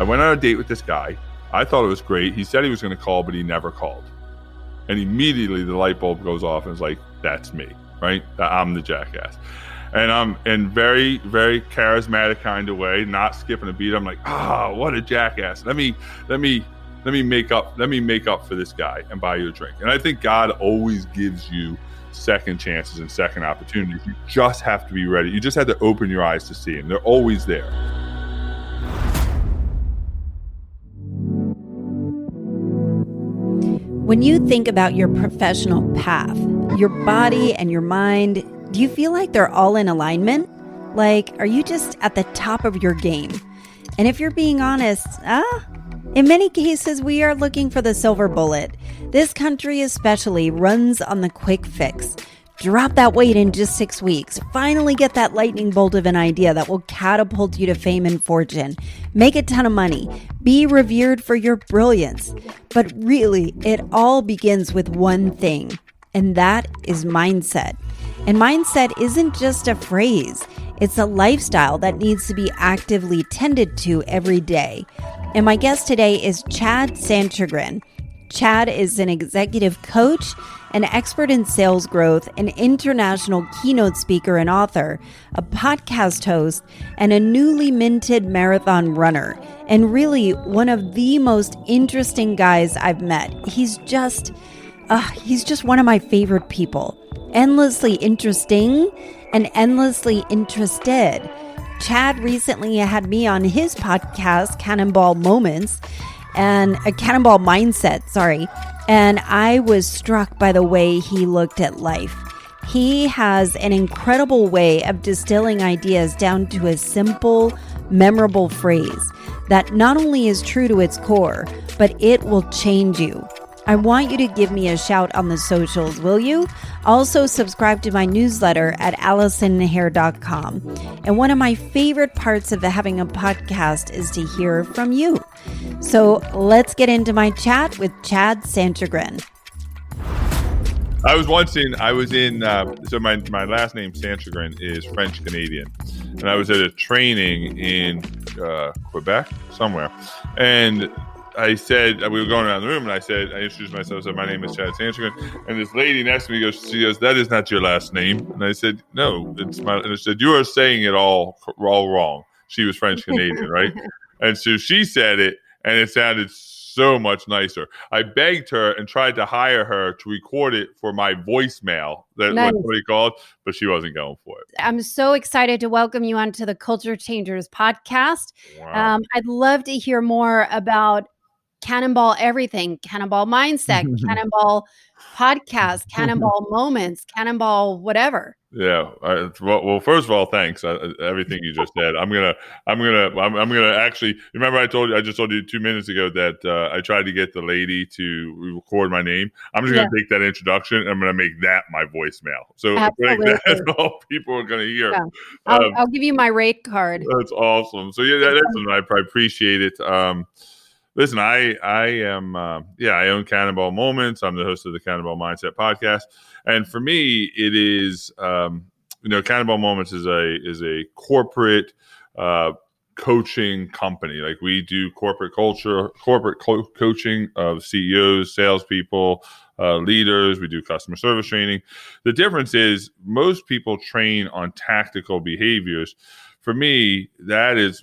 I went on a date with this guy. I thought it was great. He said he was going to call, but he never called. And immediately the light bulb goes off and it's like, that's me, right? I'm the jackass. And I'm in very, very charismatic kind of way, not skipping a beat. I'm like, what a jackass. Let me make up for this guy and buy you a drink. And I think God always gives you second chances and second opportunities. You just have to be ready. You just have to open your eyes to see them. They're always there. When you think about your professional path, your body and your mind, do you feel like they're all in alignment? Like, are you just at the top of your game? And if you're being honest, in many cases, we are looking for the silver bullet. This country especially runs on the quick fix. Drop that weight in just 6 weeks. Finally get that lightning bolt of an idea that will catapult you to fame and fortune. Make a ton of money. Be revered for your brilliance. But really, it all begins with one thing, and that is mindset. And mindset isn't just a phrase. It's a lifestyle that needs to be actively tended to every day. And my guest today is Chad Sanschagrin. Chad is an executive coach, an expert in sales growth, an international keynote speaker and author, a podcast host, and a newly minted marathon runner. And really one of the most interesting guys I've met. He's just one of my favorite people. Endlessly interesting and endlessly interested. Chad recently had me on his podcast, Cannonball Mindset, and I was struck by the way he looked at life. He has an incredible way of distilling ideas down to a simple, memorable phrase that not only is true to its core, but it will change you. I want you to give me a shout on the socials, will you? Also subscribe to my newsletter at AllisonHare.com. And one of my favorite parts of having a podcast is to hear from you. So let's get into my chat with Chad Sanschagrin. I was in, so my last name Sanschagrin is French Canadian. And I was at a training in Quebec, somewhere. And I said, we were going around the room, and I introduced myself, I said, my name is Chad Sanschagrin. And this lady next to me goes, that is not your last name. And I said, no, it's my, and I said, you are saying it all wrong. She was French Canadian, right? And so she said it, and it sounded so much nicer. I begged her and tried to hire her to record it for my voicemail that nice. What somebody called, but she wasn't going for it. I'm so excited to welcome you onto the Culture Changers podcast. Wow. I'd love to hear more about Cannonball everything, Cannonball mindset, Cannonball podcast, Cannonball moments, Cannonball whatever. Yeah. Well, first of all, thanks. Everything you just said. I'm gonna actually. Remember, I just told you 2 minutes ago that I tried to get the lady to record my name. I'm just gonna take that introduction and I'm gonna make that my voicemail. So that's all people are gonna hear. Yeah. I'll give you my rate card. That's awesome. So I appreciate it. Listen, I own Cannonball Moments. I'm the host of the Cannonball Mindset podcast. And for me, it is, Cannonball Moments is a corporate coaching company. Like, we do corporate coaching of CEOs, salespeople, leaders. We do customer service training. The difference is most people train on tactical behaviors. For me, that is...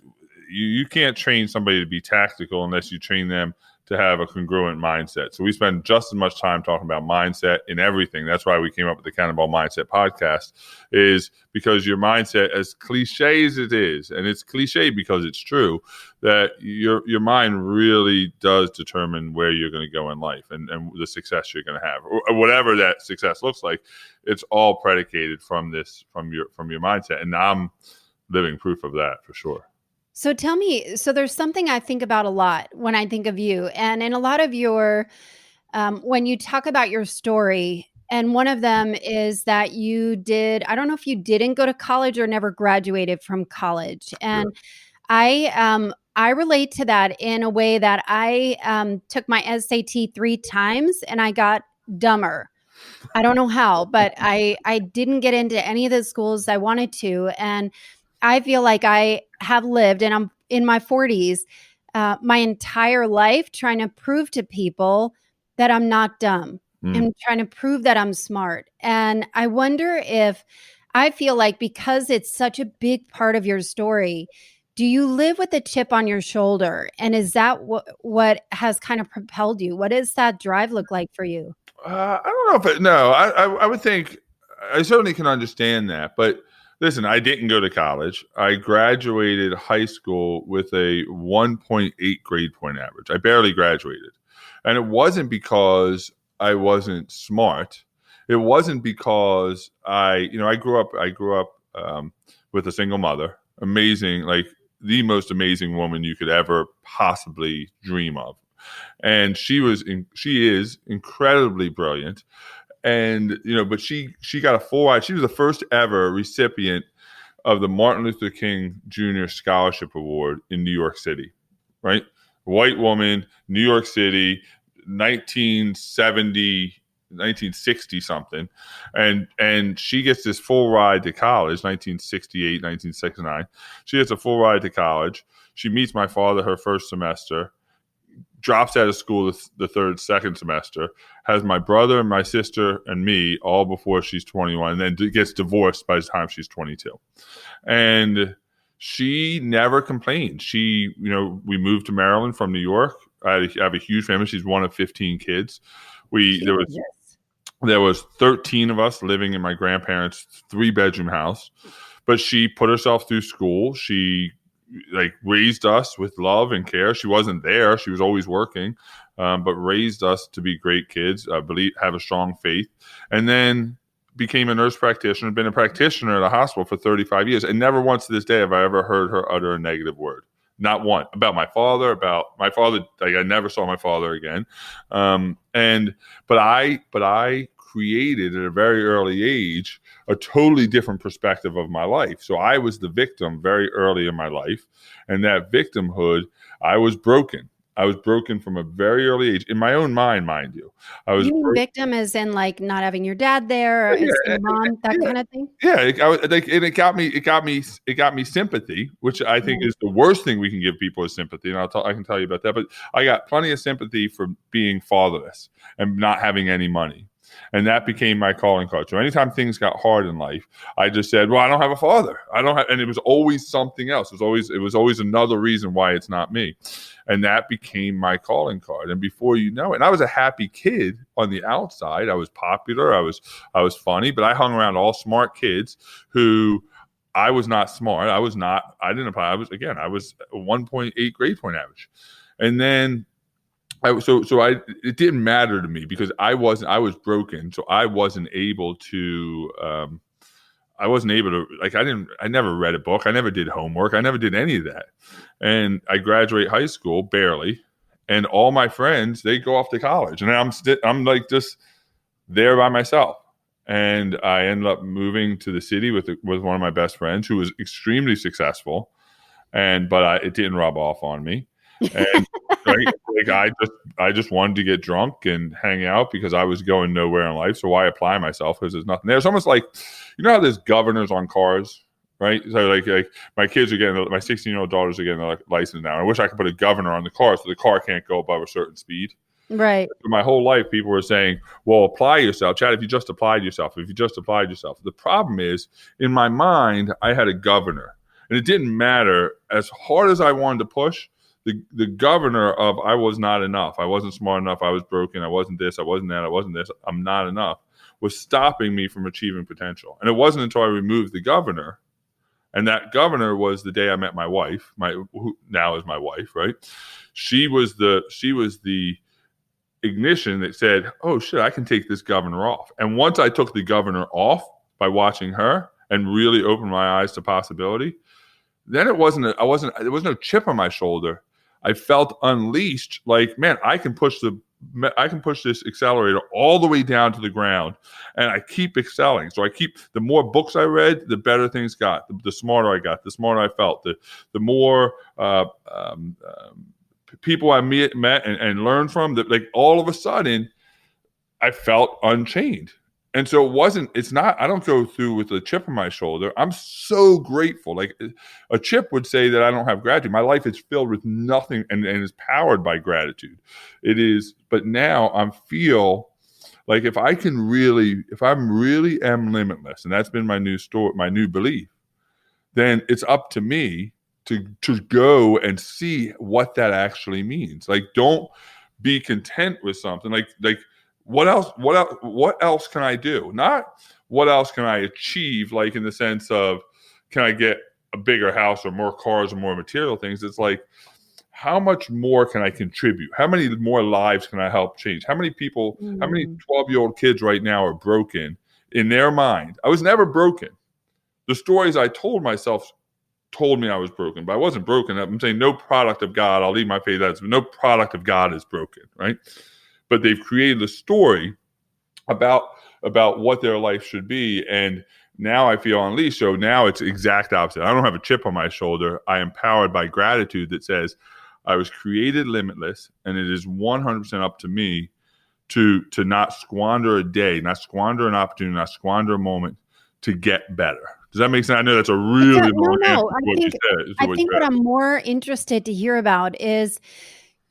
You can't train somebody to be tactical unless you train them to have a congruent mindset. So we spend just as much time talking about mindset in everything. That's why we came up with the Cannonball Mindset podcast, is because your mindset, as cliche as it is, and it's cliche because it's true, that your mind really does determine where you're going to go in life and the success you're going to have, or whatever that success looks like. It's all predicated from your mindset. And I'm living proof of that for sure. So tell me, there's something I think about a lot when I think of you, and in a lot of your, when you talk about your story, and one of them is that I don't know if you didn't go to college or never graduated from college. And yeah. I relate to that in a way that I took my SAT 3 times and I got dumber. I don't know how, but I didn't get into any of the schools I wanted to. And I feel like I have lived, and I'm in my 40s, my entire life trying to prove to people that I'm not dumb and trying to prove that I'm smart. And I wonder if I feel like because it's such a big part of your story, do you live with a chip on your shoulder? And is that what has kind of propelled you? What does that drive look like for you? I don't know if no, I would think I certainly can understand that. But listen, I didn't go to college. I graduated high school with a 1.8 grade point average. I barely graduated. And it wasn't because I wasn't smart. It wasn't because I grew up with a single mother, amazing, like the most amazing woman you could ever possibly dream of. And she is incredibly brilliant. And, but she got a full ride. She was the first ever recipient of the Martin Luther King Jr. Scholarship Award in New York City, right? White woman, New York City, 1960 something. And she gets this full ride to college, 1968, 1969. She gets a full ride to college. She meets my father her first semester, drops out of school the second semester, has my brother and my sister and me all before she's 21, and then gets divorced by the time she's 22. And she never complained. We moved to Maryland from New York. I have a huge family. She's one of 15 kids. There was 13 of us living in my grandparents' 3-bedroom house, but she put herself through school. She raised us with love and care. She wasn't there. She was always working, but raised us to be great kids, have a strong faith, and then became a nurse practitioner, been a practitioner at a hospital for 35 years. And never once to this day have I ever heard her utter a negative word. Not one. About my father, I never saw my father again. But I created at a very early age a totally different perspective of my life. So I was the victim very early in my life. And that victimhood, I was broken. I was broken from a very early age, in my own mind, mind you. You mean victim as in not having your dad there, or mom, that kind of thing? Yeah, it got me sympathy, which I think is the worst thing we can give people is sympathy, and I can tell you about that. But I got plenty of sympathy for being fatherless and not having any money. And that became my calling card. So anytime things got hard in life, I just said, well, I don't have a father. And it was always something else. It was always another reason why it's not me. And that became my calling card. And before you know it, and I was a happy kid on the outside. I was popular. I was funny, but I hung around all smart kids who I was not smart. I didn't apply. I was a 1.8 grade point average. And then it didn't matter to me because I was broken. So I wasn't able to, I never read a book. I never did homework. I never did any of that. And I graduate high school barely. And all my friends, they go off to college and I'm just there by myself. And I ended up moving to the city with one of my best friends who was extremely successful. But it didn't rub off on me. And I just wanted to get drunk and hang out because I was going nowhere in life. So why apply myself? Because there's nothing there. It's almost like, how there's governors on cars, right? So my kids my 16-year-old daughters are getting a license now. I wish I could put a governor on the car so the car can't go above a certain speed. Right. For my whole life, people were saying, well, apply yourself. Chad, if you just applied yourself. The problem is, in my mind, I had a governor. And it didn't matter. As hard as I wanted to push, the governor of I was not enough. I wasn't smart enough. I was broken. I wasn't this. I wasn't that. I wasn't this. I'm not enough. Was stopping me from achieving potential. And it wasn't until I removed the governor, and that governor was the day I met my wife, who now is my wife, right? She was the ignition that said, oh shit, I can take this governor off. And once I took the governor off by watching her and really opened my eyes to possibility, then there was no chip on my shoulder. I felt unleashed, man, I can push this accelerator all the way down to the ground, and I keep excelling. So the more books I read, the better things got. The smarter I got, the smarter I felt. The more people I met and learned from. All of a sudden, I felt unchained. And so I don't go through with a chip on my shoulder. I'm so grateful. Like a chip would say that I don't have gratitude. My life is filled with nothing and is powered by gratitude. It is, but now I feel like if I'm really am limitless, and that's been my new story, my new belief, then it's up to me to go and see what that actually means. Like, don't be content with something. Like what else can I do? Not what else can I achieve, like in the sense of, can I get a bigger house or more cars or more material things? It's like, how much more can I contribute? How many more lives can I help change? How many people, how many 12-year-old kids right now are broken in their mind? I was never broken. The stories I told myself told me I was broken, but I wasn't broken. I'm saying no product of God, I'll leave my faith out, no product of God is broken, right? But they've created a story about what their life should be. And now I feel unleashed. So now it's exact opposite. I don't have a chip on my shoulder. I am powered by gratitude that says I was created limitless, and it is 100% up to me to not squander a day, not squander an opportunity, not squander a moment to get better. Does that make sense? I know that's a really long answer to what you said. I think what I'm more interested to hear about is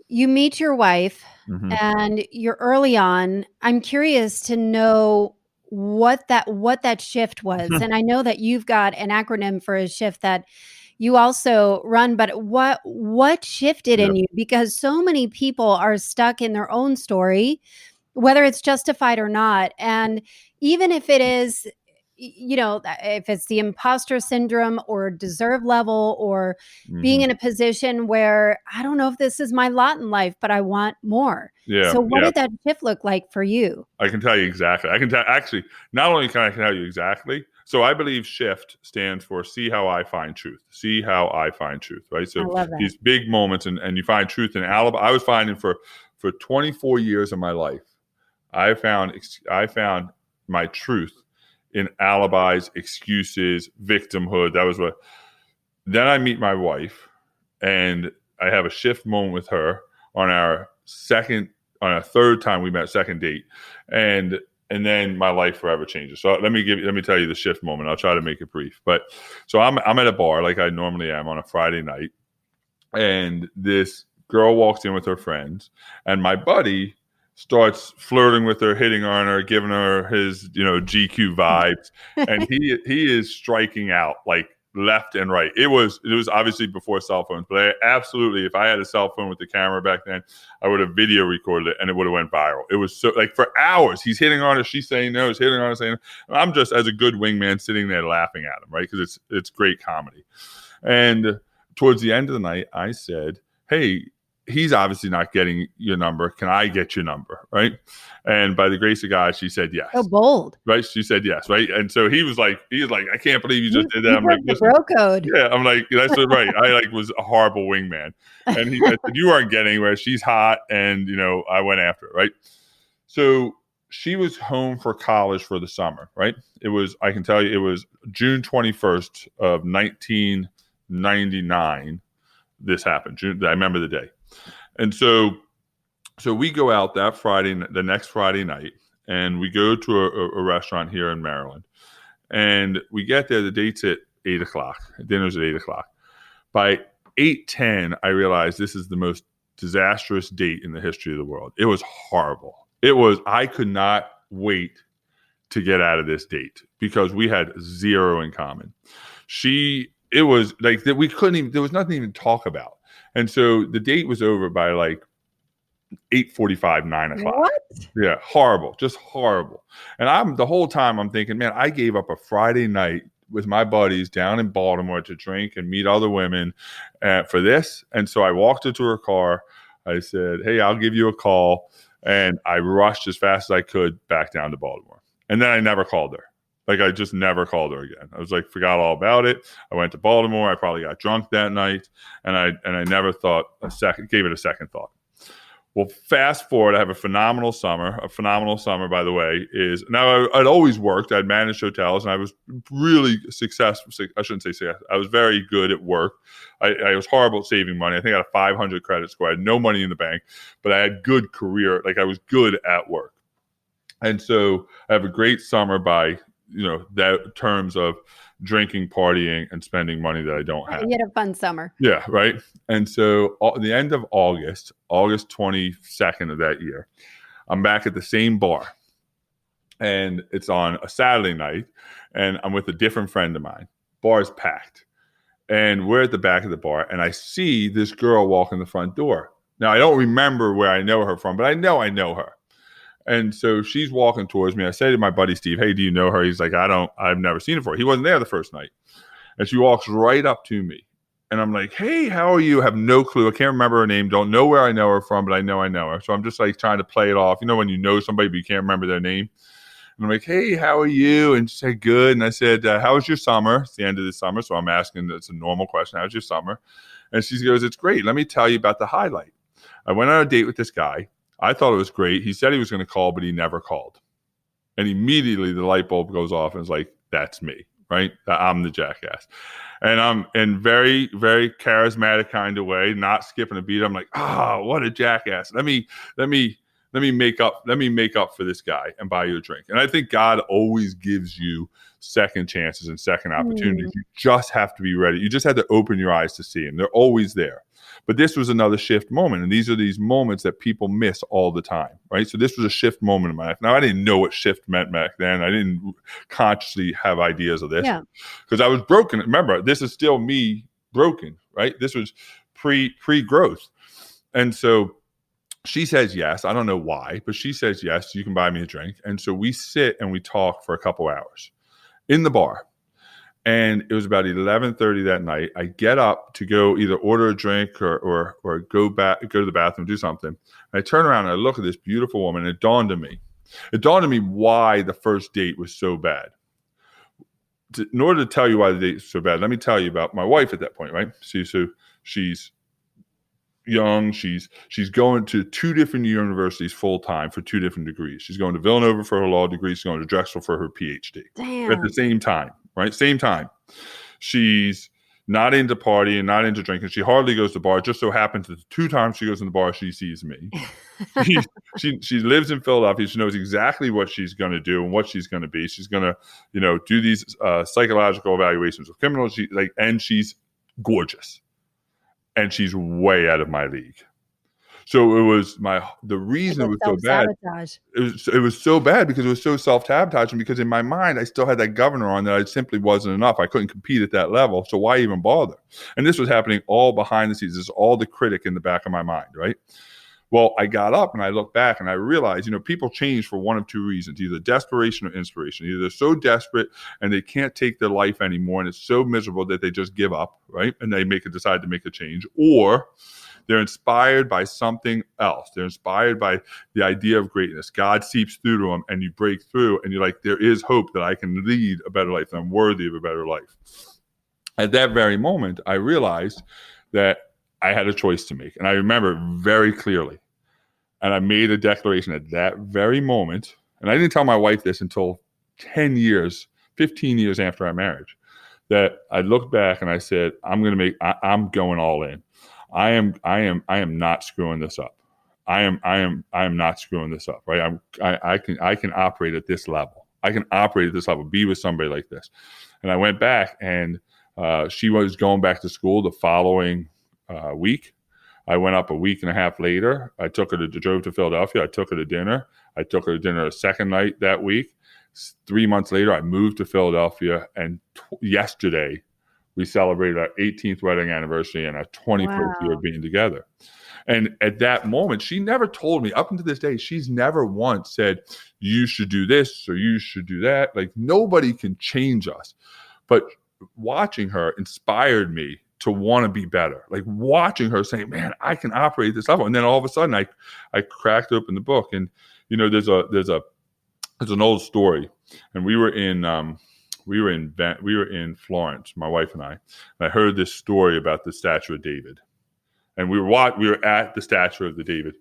you meet your wife and you're early on. I'm curious to know what that shift was. And I know that you've got an acronym for a shift that you also run, but what shifted in you? Because so many people are stuck in their own story, whether it's justified or not. And even if it is, if it's the imposter syndrome or deserve level or being in a position where I don't know if this is my lot in life, but I want more. Yeah. So what did that shift look like for you? I can tell you exactly. Actually, not only can I tell you exactly. So I believe SHIFT stands for see how I find truth. See how I find truth, right? So these big moments and you find truth in alibi. I was finding for 24 years of my life, I found my truth in alibis, excuses, victimhood. That was what. Then I meet my wife, and I have a shift moment with her on our third time we met, second date, and then my life forever changes. So let me tell you the shift moment. I'll try to make it brief. But so I'm at a bar like I normally am on a Friday night, and this girl walks in with her friends, and my buddy starts flirting with her, hitting on her, giving her his, GQ vibes. And he is striking out like left and right. It was obviously before cell phones, but if I had a cell phone with the camera back then, I would have video recorded it and it would have went viral. It was so like for hours, he's hitting on her, she's saying no, he's hitting on her, saying no. I'm just as a good wingman sitting there laughing at him, right? Because it's great comedy. And towards the end of the night, I said, hey, he's obviously not getting your number. Can I get your number? Right. And by the grace of God, she said yes. So bold. Right. She said yes. Right. And so he was like, I can't believe you just did that. I'm like, the bro code. Yeah. I'm like, that's right. I was a horrible wingman. And I said, you aren't getting anywhere. She's hot. And, I went after her. Right. So she was home for college for the summer. Right. I can tell you, it was June 21st of 1999. This happened. I remember the day. And so we go out the next Friday night, and we go to a restaurant here in Maryland. And we get there, the date's at 8:00. Dinner's at 8:00. By 8:10, I realized this is the most disastrous date in the history of the world. It was horrible. I could not wait to get out of this date because we had zero in common. It was like that there was nothing to even talk about. And so the date was over by like 8:45, 9:00. What? Yeah, horrible, just horrible. And the whole time I'm thinking, man, I gave up a Friday night with my buddies down in Baltimore to drink and meet other women for this. And so I walked her to her car. I said, hey, I'll give you a call. And I rushed as fast as I could back down to Baltimore. And then I never called her. Like, I just never called her again. I was like, forgot all about it. I went to Baltimore. I probably got drunk that night. And I never gave it a second thought. Well, fast forward, I have a phenomenal summer. A phenomenal summer, by the way, is now I'd always worked. I'd managed hotels, and I was really successful. I shouldn't say successful. I was very good at work. I was horrible at saving money. I think I had a 500 credit score. I had no money in the bank, but I had good career. Like, I was good at work. And so I have a great summer by, that terms of drinking, partying, and spending money that I don't have. You had a fun summer. Yeah, right. And so the end of August 22nd of that year, I'm back at the same bar. And it's on a Saturday night, and I'm with a different friend of mine. Bar's packed. And we're at the back of the bar, and I see this girl walk in the front door. Now, I don't remember where I know her from, but I know her. And so she's walking towards me. I say to my buddy Steve, "Hey, do you know her?" He's like, I've never seen her before. He wasn't there the first night. And she walks right up to me. And I'm like, "Hey, how are you?" I have no clue. I can't remember her name. Don't know where I know her from, but I know her. So I'm just like trying to play it off. When you know somebody, but you can't remember their name. And I'm like, "Hey, how are you?" And she said, "Good." And I said, "How was your summer?" It's the end of the summer. So I'm asking, it's a normal question. "How's your summer?" And she goes, "It's great. Let me tell you about the highlight. I went on a date with this guy. I thought it was great. He said he was going to call, but he never called." And immediately the light bulb goes off and it's like, that's me, right? I'm the jackass. And I'm in very, very charismatic kind of way, not skipping a beat. I'm like, what a jackass. Let me make up for this guy and buy you a drink. And I think God always gives you second chances and second opportunities. You just have to be ready. You just have to open your eyes to see them. They're always there. But this was another shift moment. And these are these moments that people miss all the time, right? So this was a shift moment in my life. Now, I didn't know what shift meant back then. I didn't consciously have ideas of this because I was broken. Remember, this is still me broken, right? This was pre-growth. And so she says yes. I don't know why, but she says yes. You can buy me a drink. And so we sit and we talk for a couple hours in the bar. And it was about 11:30 that night. I get up to go either order a drink or go to the bathroom, do something. And I turn around and I look at this beautiful woman. And it dawned on me why the first date was so bad. In order to tell you why the date was so bad, let me tell you about my wife at that point, right? So she's young. She's going to two different universities full time for two different degrees. She's going to Villanova for her law degree. She's going to Drexel for her PhD. Damn. At the same time, right? Same time. She's not into partying, not into drinking. She hardly goes to the bar. It just so happens that the two times she goes in the bar, she sees me. She lives in Philadelphia. She knows exactly what she's going to do and what she's going to be. She's going to, do these psychological evaluations of criminals. And she's gorgeous. And she's way out of my league. So it was the reason it was so bad. It was so bad because it was so self-sabotaging, because in my mind, I still had that governor on that I simply wasn't enough. I couldn't compete at that level. So why even bother? And this was happening all behind the scenes. This is all the critic in the back of my mind, right? Well, I got up and I looked back and I realized, people change for one of two reasons, either desperation or inspiration. Either they're so desperate and they can't take their life anymore and it's so miserable that they just give up, right? And they decide to make a change, or they're inspired by something else. They're inspired by the idea of greatness. God seeps through to them and you break through and you're like, there is hope that I can lead a better life, that I'm worthy of a better life. At that very moment, I realized that I had a choice to make. And I remember very clearly. And I made a declaration at that very moment. And I didn't tell my wife this until 15 years after our marriage, that I looked back and I said, I'm going all in. I am not screwing this up. I am not screwing this up, right? I can operate at this level. I can operate at this level, be with somebody like this. And I went back and she was going back to school the following week. I went up a week and a half later. I drove to Philadelphia. I took her to dinner. I took her to dinner a second night that week. 3 months later, I moved to Philadelphia. And yesterday, we celebrated our 18th wedding anniversary and our 21st year of being together. And at that moment, she never told me, up until this day, she's never once said, you should do this or you should do that. Like, nobody can change us. But watching her inspired me to want to be better. Like, watching her saying, man, I can operate at this level. And then all of a sudden I cracked open the book, and there's an old story. And we were in Florence, my wife and I heard this story about the statue of David. And we were at the statue of the David.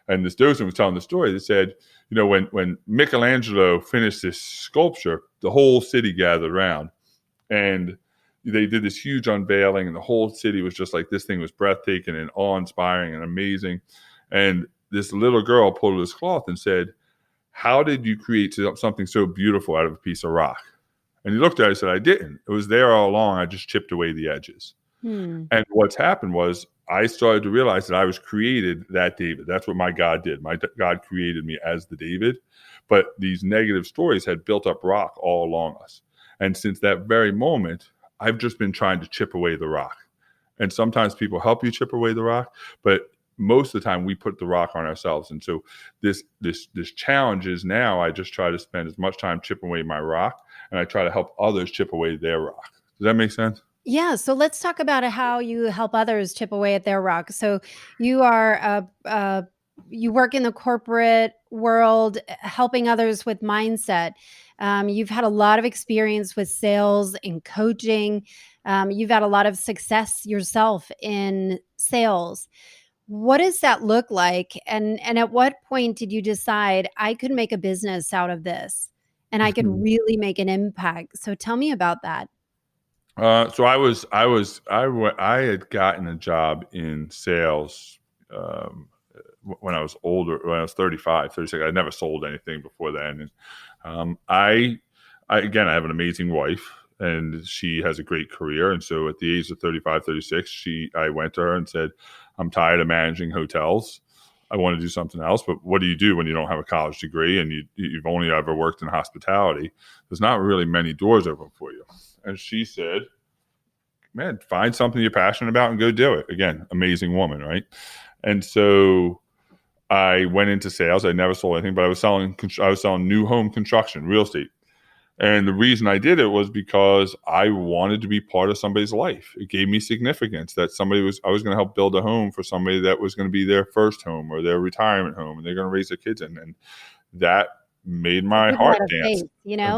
And this docent was telling the story that said, when Michelangelo finished this sculpture, the whole city gathered around, and they did this huge unveiling, and the whole city was just like, this thing was breathtaking and awe-inspiring and amazing. And this little girl pulled this cloth and said, how did you create something so beautiful out of a piece of rock? And he looked at it and said, I didn't. It was there all along. I just chipped away the edges. And what's happened was I started to realize that I was created that David. That's what my God did. My God created me as the David. But these negative stories had built up rock all along us. And since that very moment, I've just been trying to chip away the rock. And sometimes people help you chip away the rock, but most of the time we put the rock on ourselves. And so this challenge is now I just try to spend as much time chipping away my rock, and I try to help others chip away their rock. Does that make sense? Yeah. So let's talk about how you help others chip away at their rock. So you are you work in the corporate world, helping others with mindset. You've had a lot of experience with sales and coaching. You've had a lot of success yourself in sales. What does that look like? And at what point did you decide I could make a business out of this and I could really make an impact? So tell me about that. So I had gotten a job in sales when I was older, when I was 35, 36. I never sold anything before then. And I again, I have an amazing wife, and she has a great career. And so at the age of 35, 36, I went to her and said, I'm tired of managing hotels. I want to do something else. But what do you do when you don't have a college degree and you've only ever worked in hospitality? There's not really many doors open for you. And she said, man, find something you're passionate about and go do it. Again, amazing woman, right? And so I went into sales. I never sold anything, but I was selling new home construction, real estate. And the reason I did it was because I wanted to be part of somebody's life. It gave me significance that I was going to help build a home for somebody that was going to be their first home or their retirement home, and they're going to raise their kids in. And that made my heart dance.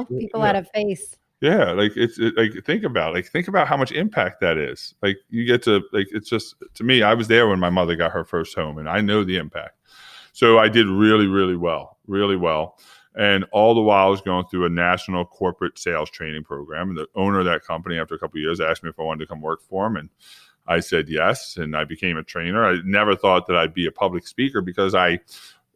People out of faith. Yeah, think about how much impact that is. Like you get to it's just, to me, I was there when my mother got her first home, and I know the impact. So I did really, really well. And all the while I was going through a national corporate sales training program. And the owner of that company, after a couple of years, asked me if I wanted to come work for him. And I said yes, and I became a trainer. I never thought that I'd be a public speaker because I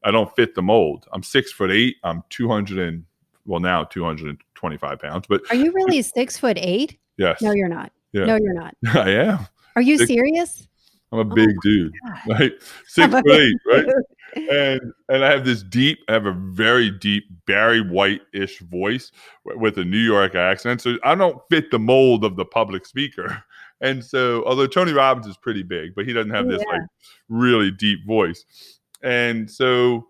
don't fit the mold. I'm 6'8". I'm 225 pounds. But are you really 6'8"? Yes. No, you're not. Yeah. No, you're not. I am. Are you serious? I'm a big dude, right? 6'8", right? And I have a very deep Barry White-ish voice with a New York accent. So I don't fit the mold of the public speaker. And so, although Tony Robbins is pretty big, but he doesn't have this really deep voice. And so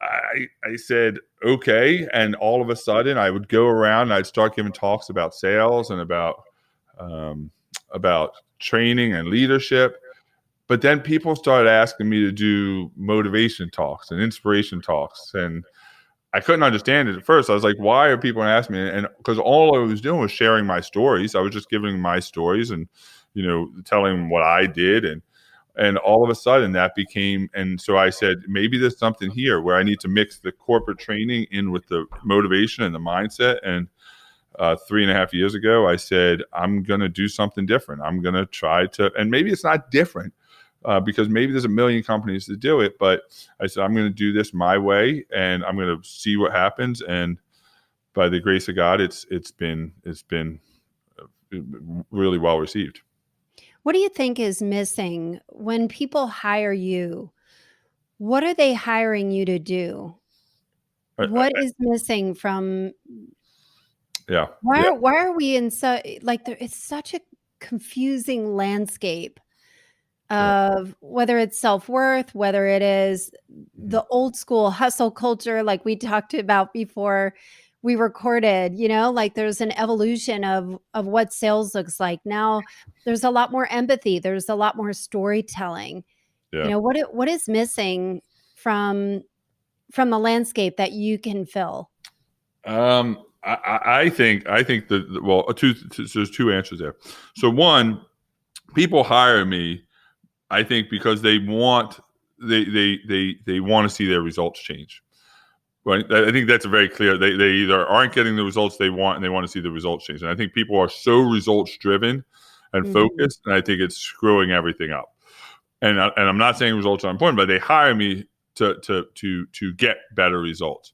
I said, okay. And all of a sudden I would go around and I'd start giving talks about sales and about training and leadership. But then people started asking me to do motivation talks and inspiration talks. And I couldn't understand it at first. I was like, why are people asking me? And because all I was doing was sharing my stories. I was just giving my stories and, telling them what I did. And all of a sudden that became, and so I said, maybe there's something here where I need to mix the corporate training in with the motivation and the mindset. And 3.5 years ago, I said, I'm going to do something different. I'm going to try to, and maybe it's not different because maybe there's a million companies that do it, but I said, I'm going to do this my way and I'm going to see what happens. And by the grace of God, it's been really well received. What do you think is missing when people hire you? What are they hiring you to do? What is missing from? Yeah. Why are we in it's such a confusing landscape of whether it's self-worth, whether it is the old school hustle culture, like we talked about before we recorded, there's an evolution of what sales looks like. Now there's a lot more empathy. There's a lot more storytelling. Yeah. What is missing from the landscape that you can fill? I think there's two answers there. So one, people hire me, I think, because they want to see their results change. Right. I think that's very clear. They either aren't getting the results they want and they want to see the results change. And I think people are so results driven and focused, and I think it's screwing everything up. And I'm not saying results are important, but they hire me to get better results.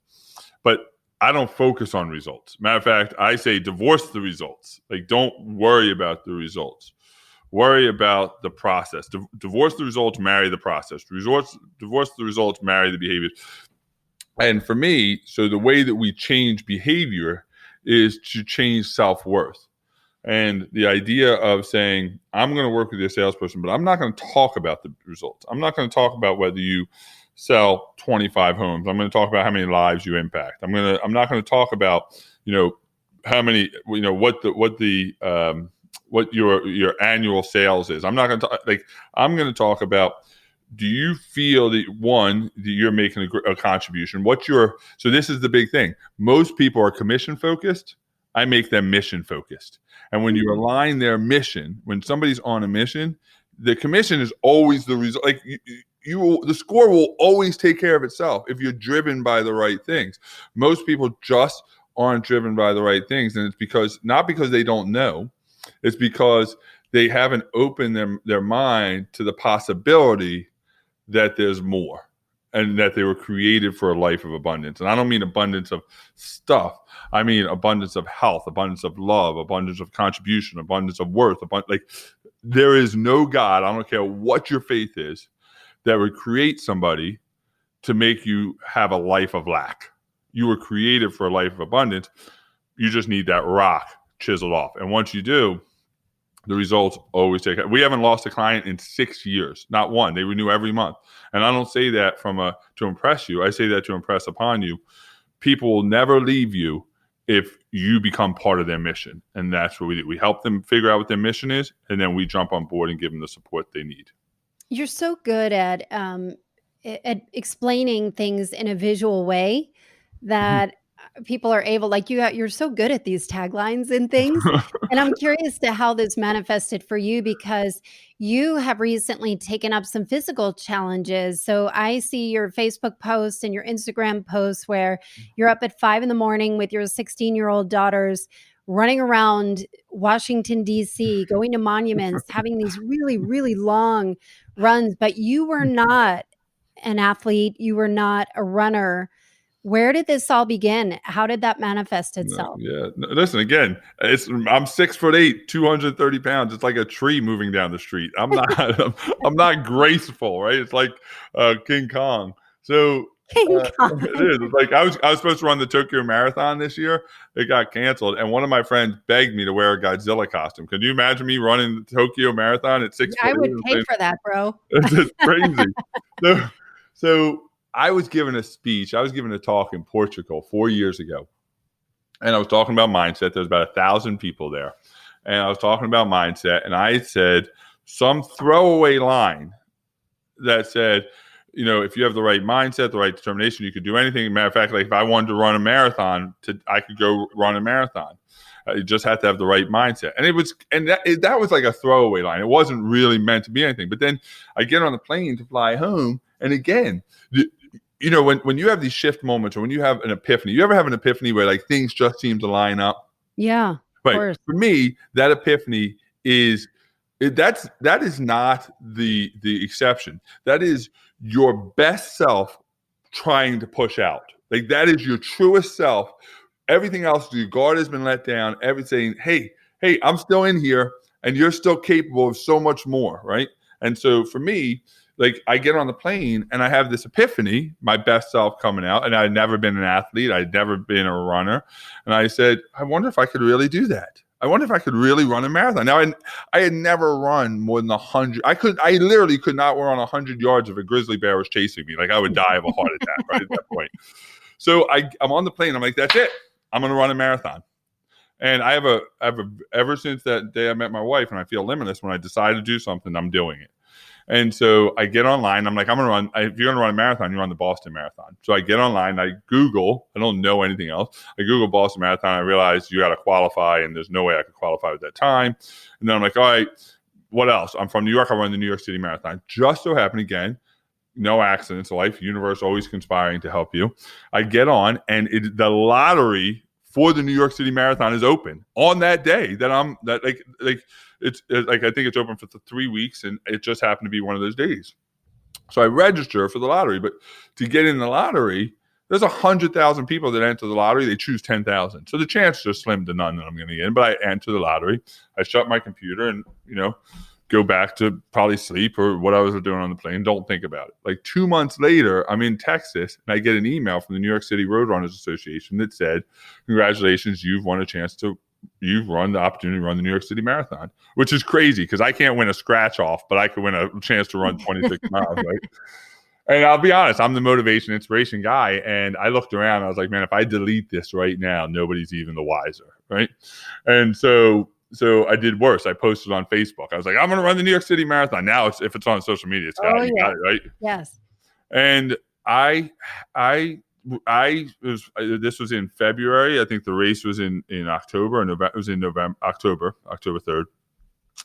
but I don't focus on results. Matter of fact, I say divorce the results. Like, don't worry about the results. Worry about the process. Divorce the results, marry the process. Divorce the results, marry the behaviors. And for me, so the way that we change behavior is to change self-worth. And the idea of saying, I'm going to work with your salesperson, but I'm not going to talk about the results. I'm not going to talk about whether you sell 25 homes. I'm going to talk about how many lives you impact. I'm not going to talk about, how many, what your annual sales is. I'm not going to talk, I'm going to talk about, do you feel that, one, that you're making a contribution? So this is the big thing. Most people are commission focused. I make them mission focused. And when you align their mission, when somebody's on a mission, the commission is always the result. Like the score will always take care of itself if you're driven by the right things. Most people just aren't driven by the right things. And it's not because they don't know, it's because they haven't opened their mind to the possibility that there's more, and that they were created for a life of abundance. And I don't mean abundance of stuff. I mean abundance of health, abundance of love, abundance of contribution, abundance of worth. There is no God, I don't care what your faith is, that would create somebody to make you have a life of lack. You were created for a life of abundance. You just need that rock chiseled off. And once you do, the results always take. We haven't lost a client in 6 years, not one. They renew every month. And I don't say that to impress you. I say that to impress upon you. People will never leave you if you become part of their mission. And that's what we do. We help them figure out what their mission is, and then we jump on board and give them the support they need. You're so good at explaining things in a visual way that people are able, like you're so good at these taglines and things. And I'm curious to how this manifested for you, because you have recently taken up some physical challenges. So I see your Facebook posts and your Instagram posts where you're up at 5 a.m. with your 16-year-old daughters, running around Washington, D.C., going to monuments, having these really, really long runs. But you were not an athlete. You were not a runner. Where did this all begin? How did that manifest itself? Listen, again, I'm 6'8", 230 pounds. It's like a tree moving down the street. I'm not graceful, right? It's like King Kong. So King Kong. it is. It's like I was supposed to run the Tokyo Marathon this year. It got canceled, and one of my friends begged me to wear a Godzilla costume. Can you imagine me running the Tokyo Marathon at 6'8"? I would pay for that, bro. It's crazy. So I was given a speech. I was given a talk in Portugal 4 years ago. And I was talking about mindset. There was about 1,000 people there. And I was talking about mindset. And I said some throwaway line that said, if you have the right mindset, the right determination, you could do anything. Matter of fact, like if I wanted to run a marathon, I could go run a marathon. You just have to have the right mindset. And that was like a throwaway line. It wasn't really meant to be anything. But then I get on the plane to fly home. And again, when you have these shift moments, or when you have an epiphany, you ever have an epiphany where like things just seem to line up? Yeah. Right. For me, that epiphany that is not the exception. That is your best self trying to push out. Like that is your truest self. Everything else, your guard has been let down. Everything, hey, I'm still in here, and you're still capable of so much more, right? And so for me, like I get on the plane and I have this epiphany, my best self coming out, and I'd never been an athlete. I'd never been a runner. And I said, I wonder if I could really do that. I wonder if I could really run a marathon. Now, I had never run more than 100. I literally could not run 100 yards if a grizzly bear was chasing me. Like I would die of a heart attack right at that point. So I'm on the plane. I'm like, that's it. I'm going to run a marathon. And I have ever since that day I met my wife, and I feel limitless. When I decide to do something, I'm doing it. And so I get online. I'm like, I'm going to run. If you're going to run a marathon, you run the Boston Marathon. So I get online. I Google. I don't know anything else. I Google Boston Marathon. I realize you got to qualify, and there's no way I could qualify at that time. And then I'm like, all right, what else? I'm from New York. I run the New York City Marathon. Just so happened, again, no accidents. Life, universe, always conspiring to help you. I get on, and the lottery for the New York City Marathon is open on that day. It's like I think it's open for 3 weeks, and it just happened to be one of those days. So I register for the lottery, but to get in the lottery, There's 100,000 people that enter the lottery. They choose 10,000. So the chances are slim to none that I'm going to get in. But I enter the lottery. I shut my computer and, go back to probably sleep or what I was doing on the plane. Don't think about it. Like 2 months later, I'm in Texas and I get an email from the New York City Roadrunners Association that said, congratulations, you've won you've run the opportunity to run the New York City Marathon, which is crazy because I can't win a scratch off, but I could win a chance to run 26 miles, right? And I'll be honest, I'm the motivation, inspiration guy. And I looked around, I was like, man, if I delete this right now, nobody's even the wiser, right? And so I did worse. I posted on Facebook. I was like, I'm going to run the New York City Marathon. Now, if it's on social media, it's got it, right? Yes. And this was in February. I think the race was in October, and it was in October 3rd.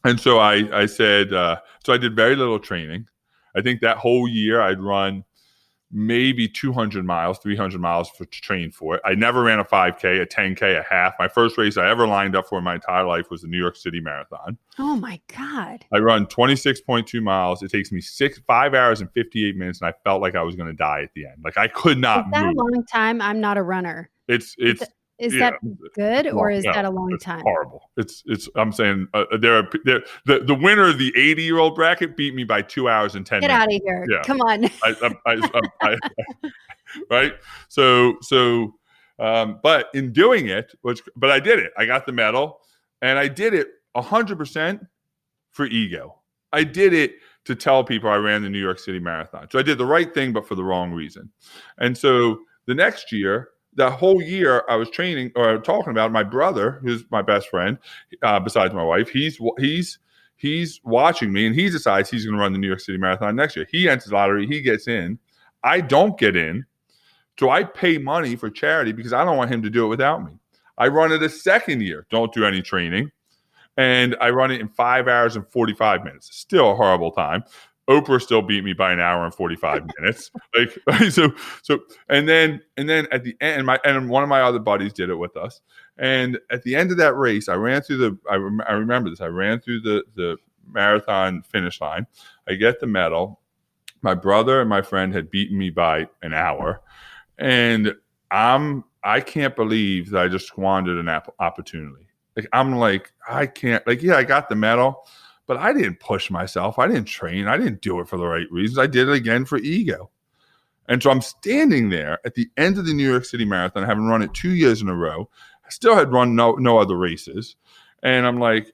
And so I said, so I did very little training. I think that whole year I'd run maybe 200 miles, 300 miles to train for it. I never ran a 5K, a 10K, a half. My first race I ever lined up for in my entire life was the New York City Marathon. Oh my God. I run 26.2 miles. It takes me 5 hours and 58 minutes, and I felt like I was going to die at the end. Like I could not move. Is that a long time? I'm not a runner. Is that good or is that a long time? Horrible. I'm saying the winner of the 80-year-old bracket beat me by 2 hours and 10 minutes. Get out of here. Yeah. Come on. Right. So, but in doing it, but I did it. I got the medal and I did it 100% for ego. I did it to tell people I ran the New York City Marathon. So I did the right thing, but for the wrong reason. And so the next year, that whole year I was training or talking about my brother, who's my best friend, besides my wife, he's watching me and he decides he's going to run the New York City Marathon next year. He enters the lottery. He gets in. I don't get in. So I pay money for charity because I don't want him to do it without me. I run it a second year. Don't do any training. And I run it in 5 hours and 45 minutes. Still a horrible time. Oprah still beat me by an hour and 45 minutes. And then at the end, and one of my other buddies did it with us. And at the end of that race, I ran through I remember this. I ran through the marathon finish line. I get the medal. My brother and my friend had beaten me by an hour, and I can't believe that I just squandered an opportunity. I can't. I got the medal. But I didn't push myself. I didn't train. I didn't do it for the right reasons. I did it again for ego. And so I'm standing there at the end of the New York City Marathon, having run it 2 years in a row. I still had run no other races. And I'm like,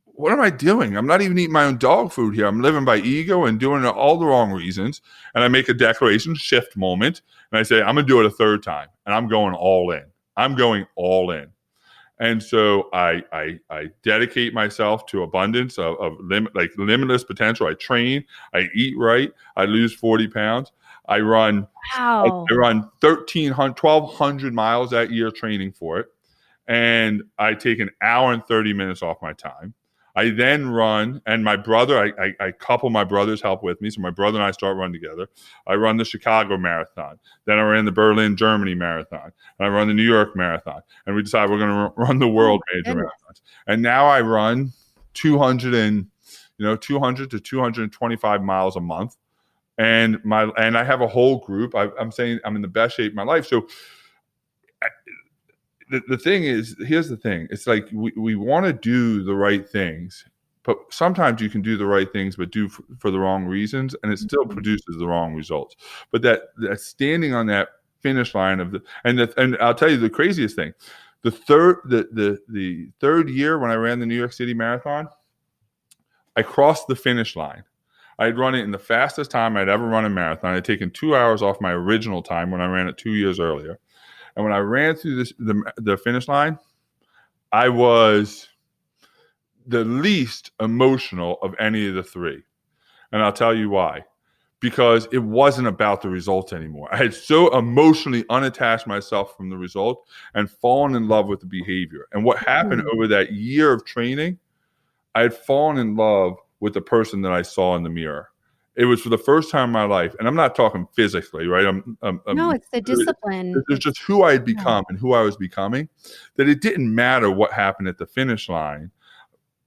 what am I doing? I'm not even eating my own dog food here. I'm living by ego and doing it all the wrong reasons. And I make a declaration, shift moment. And I say, I'm going to do it a third time. And I'm going all in. I'm going all in. And so I dedicate myself to abundance of limitless potential. I train, I eat right, I lose 40 pounds. I run 1,200 miles that year training for it. And I take an hour and 30 minutes off my time. I then run, and my brother, I couple my brother's help with me. So my brother and I start running together. I run the Chicago Marathon. Then I ran the Berlin, Germany Marathon. And I run the New York Marathon. And we decide we're going to run the world major marathons. And now I run 200 to 225 miles a month. And I have a whole group. I'm saying I'm in the best shape of my life. So the thing is, here's the thing. It's like we want to do the right things, but sometimes you can do the right things, but do for the wrong reasons, and it still produces the wrong results. But that standing on that finish line and I'll tell you the craziest thing. The third year when I ran the New York City Marathon, I crossed the finish line. I'd run it in the fastest time I'd ever run a marathon. I'd taken 2 hours off my original time when I ran it 2 years earlier. And when I ran through the finish line, I was the least emotional of any of the three. And I'll tell you why. Because it wasn't about the results anymore. I had so emotionally unattached myself from the result and fallen in love with the behavior. And what happened over that year of training, I had fallen in love with the person that I saw in the mirror. It was for the first time in my life, and I'm not talking physically, right? No, it's the discipline. It's just who I had become and who I was becoming, that it didn't matter what happened at the finish line.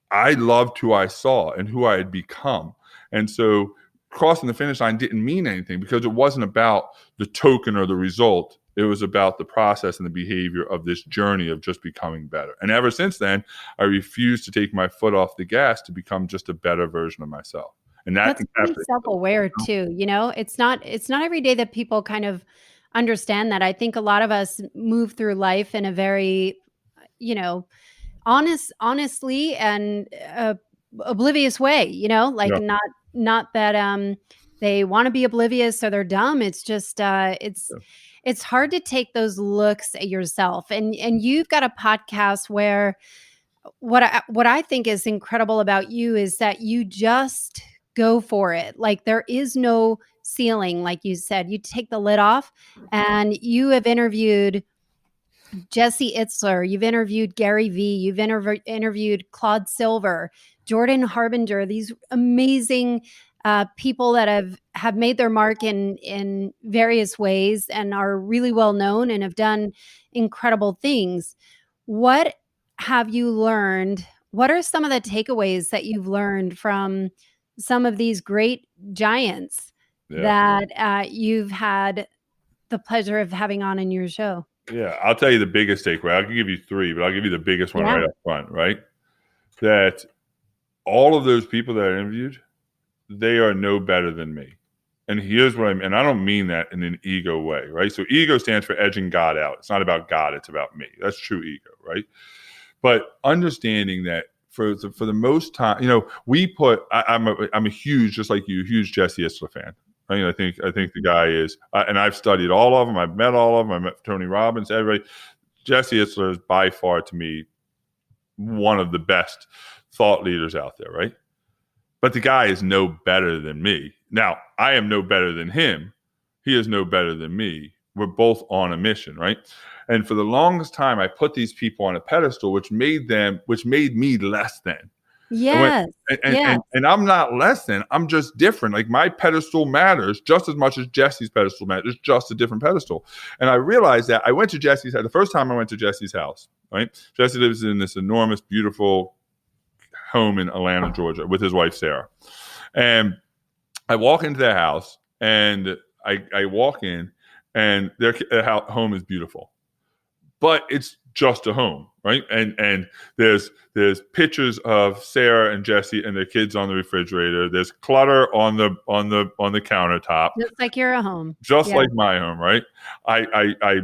I loved who I saw and who I had become. And so crossing the finish line didn't mean anything because it wasn't about the token or the result. It was about the process and the behavior of this journey of just becoming better. And ever since then, I refuse to take my foot off the gas to become just a better version of myself. And that's pretty self-aware too. It's not every day that people kind of understand that. I think a lot of us move through life in a very, honestly and oblivious way, like not that they want to be oblivious or they're dumb. It's just it's hard to take those looks at yourself. And you've got a podcast where what I think is incredible about you is that you just go for it. Like there is no ceiling, like you said. You take the lid off, and you have interviewed Jesse Itzler, you've interviewed Gary Vee, you've interviewed Claude Silver, Jordan Harbinger, these amazing people that have made their mark in various ways and are really well known and have done incredible things. What have you learned? What are some of the takeaways that you've learned from some of these great giants that you've had the pleasure of having on in your show? Yeah, I'll tell you the biggest takeaway. I can give you three, but I'll give you the biggest one right up front, right? That all of those people that I interviewed, they are no better than me. And here's what and I don't mean that in an ego way, right? So ego stands for edging God out. It's not about God, it's about me. That's true ego, right? But understanding that for the most time, I'm a huge, just like you, huge Jesse Itzler fan. I think the guy is, and I've studied all of them. I've met all of them. I met Tony Robbins, everybody. Jesse Itzler is by far, to me, one of the best thought leaders out there, right? But the guy is no better than me. Now, I am no better than him. He is no better than me. We're both on a mission, right? And for the longest time, I put these people on a pedestal, which made me less than. Yes. And I'm not less than, I'm just different. Like my pedestal matters just as much as Jesse's pedestal matters. It's just a different pedestal. And I realized that I went to Jesse's house. The first time I went to Jesse's house, right? Jesse lives in this enormous, beautiful home in Atlanta, Georgia with his wife, Sarah. And I walk into their house and I walk in and their home is beautiful, but it's just a home, right? And there's pictures of Sarah and Jesse and their kids on the refrigerator. There's clutter on the countertop. Just like your home. Just like my home, right? I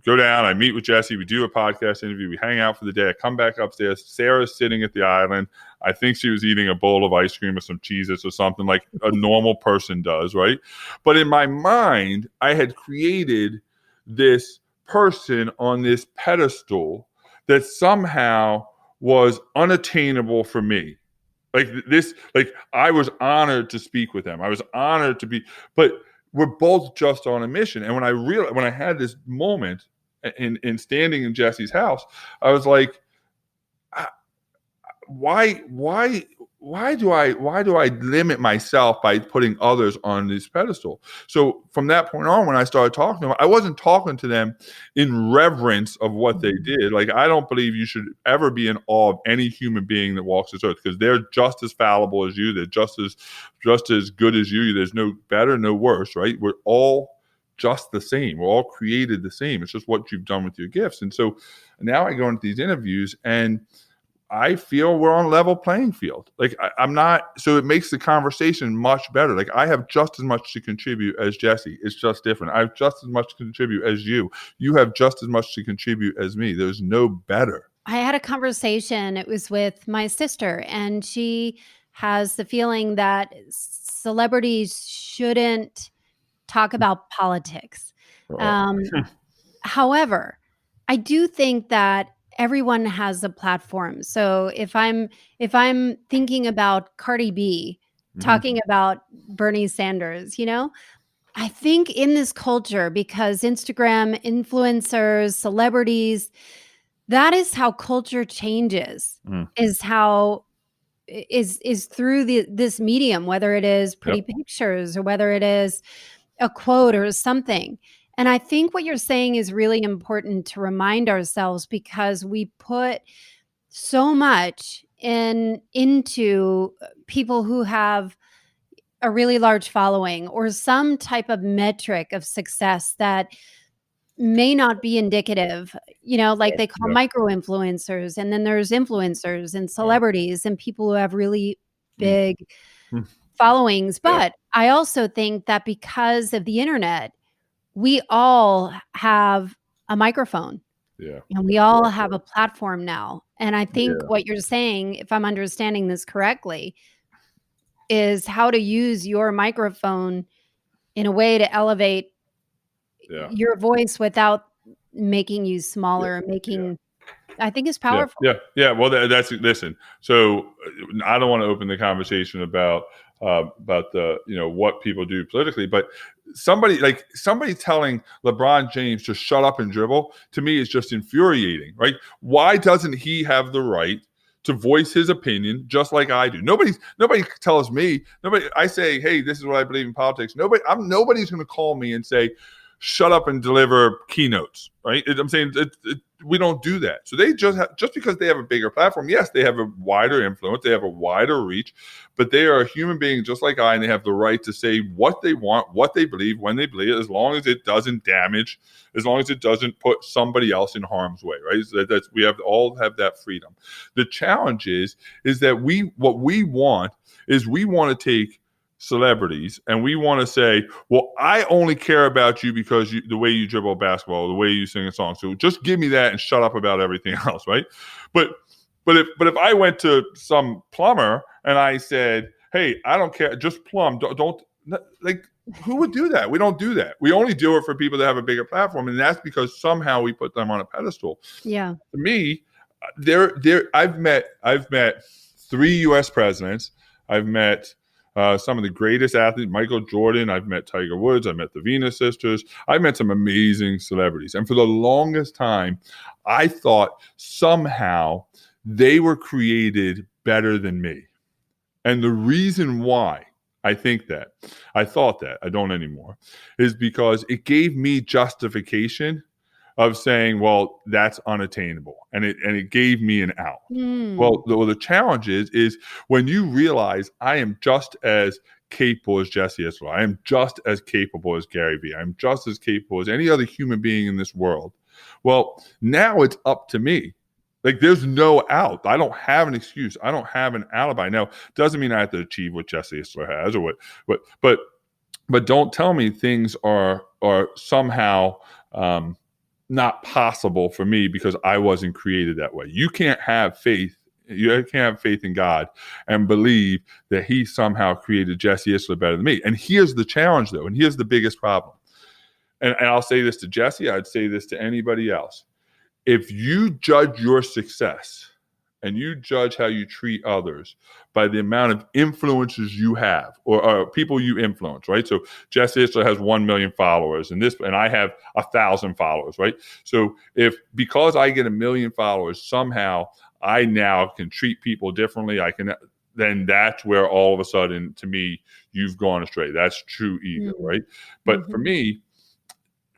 go down, I meet with Jesse, we do a podcast interview, we hang out for the day, I come back upstairs, Sarah's sitting at the island. I think she was eating a bowl of ice cream or some Cheez-Its or something like a normal person does, right? But in my mind, I had created this person on this pedestal that somehow was unattainable for me. Like I was honored to speak with them. I was honored to be, but we're both just on a mission. And when I had this moment in standing in Jesse's house, I was like, why do I limit myself by putting others on this pedestal? So from that point on, when I started talking to them, I wasn't talking to them in reverence of what they did. Like, I don't believe you should ever be in awe of any human being that walks this earth, because they're just as fallible as you. They're just as good as you. There's no better, no worse, right? We're all just the same. We're all created the same. It's just what you've done with your gifts. And so now I go into these interviews and I feel we're on level playing field. Like I'm not, so it makes the conversation much better. Like I have just as much to contribute as Jesse. It's just different. I have just as much to contribute as you. You have just as much to contribute as me. There's no better. I had a conversation. It was with my sister, and she has the feeling that celebrities shouldn't talk about politics. However, I do think that everyone has a platform. So if I'm thinking about Cardi B talking about Bernie Sanders, I think in this culture, because Instagram influencers, celebrities, that is how culture changes, is through this medium, whether it is pretty pictures or whether it is a quote or something. And I think what you're saying is really important to remind ourselves, because we put so much into people who have a really large following or some type of metric of success that may not be indicative, like they call Yeah. micro influencers, and then there's influencers and Yeah. celebrities and people who have really Mm. big Mm. followings. Yeah. But I also think that because of the internet, we all have a microphone Yeah. and we all have a platform now. And I think Yeah. what you're saying, if I'm understanding this correctly, is how to use your microphone in a way to elevate Yeah. your voice without making you Yeah. smaller, Yeah. I think is Yeah. powerful. Yeah. Well, that's listen. So I don't want to open the conversation about the what people do politically, but somebody telling LeBron James to shut up and dribble, to me is just infuriating, right? Why doesn't he have the right to voice his opinion just like I do? Nobody tells me. I say, hey, this is what I believe in politics. Nobody's going to call me and say, shut up and deliver keynotes, right? I'm saying we don't do that. So they just because they have a bigger platform, yes, they have a wider influence, they have a wider reach, but they are a human being just like I, and they have the right to say what they want, what they believe, when they believe it, as long as it doesn't damage, as long as it doesn't put somebody else in harm's way, right? So we all have that freedom. The challenge is that we want to take celebrities and we want to say, well, I only care about you because the way you dribble basketball, the way you sing a song, so just give me that and shut up about everything else, right? But if I went to some plumber and I said, hey, I don't care, just plumb, don't like, who would do that? We don't do that. We only do it for people that have a bigger platform, and that's because somehow we put them on a pedestal. Yeah. To me, I've met 3 U.S. presidents. I've met some of the greatest athletes, Michael Jordan. I've met Tiger Woods. I've met the Venus sisters. I've met some amazing celebrities. And for the longest time, I thought somehow they were created better than me. And the reason why I thought that, I don't anymore, is because it gave me justification of saying, well, that's unattainable. And it gave me an out. Well, the challenge is when you realize I am just as capable as Jesse Isler, I am just as capable as Gary Vee, I'm just as capable as any other human being in this world. Well, now it's up to me. Like, there's no out. I don't have an excuse. I don't have an alibi. Now, doesn't mean I have to achieve what Jesse Isler has or but don't tell me things are somehow not possible for me because I wasn't created that way. You can't have faith. You can't have faith in God and believe that he somehow created Jesse Isler better than me. And here's the challenge, though, and here's the biggest problem. And I'll say this to Jesse, I'd say this to anybody else. If you judge your success and you judge how you treat others by the amount of influences you have or people you influence, right? So Jesse Isler has 1 million followers and I have 1,000 followers, right? So because I get 1 million followers, somehow I now can treat people differently. Then that's where all of a sudden, to me, you've gone astray. That's true ego, right? But for me,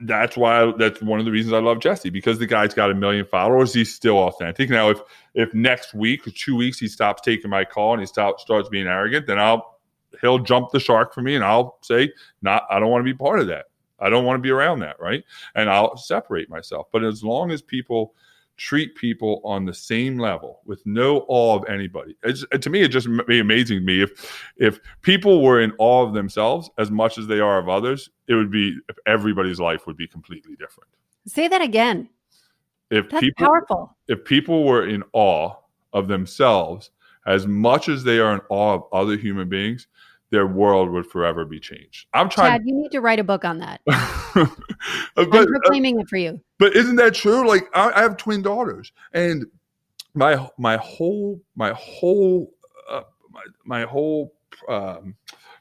that's one of the reasons I love Jesse, because the guy's got 1 million followers. He's still authentic. Now, if next week or 2 weeks he stops taking my call and he starts being arrogant, then he'll jump the shark for me, and I'll say, I don't want to be part of that. I don't want to be around that, right? And I'll separate myself. But as long as people treat people on the same level with no awe of anybody, to me, it just be amazing to me if people were in awe of themselves as much as they are of others. It would be, if everybody's life would be completely different. Say that again. That's powerful. If people were in awe of themselves as much as they are in awe of other human beings, their world would forever be changed. Chad, you need to write a book on that. I'm proclaiming it for you. But isn't that true? Like, I have twin daughters, and my whole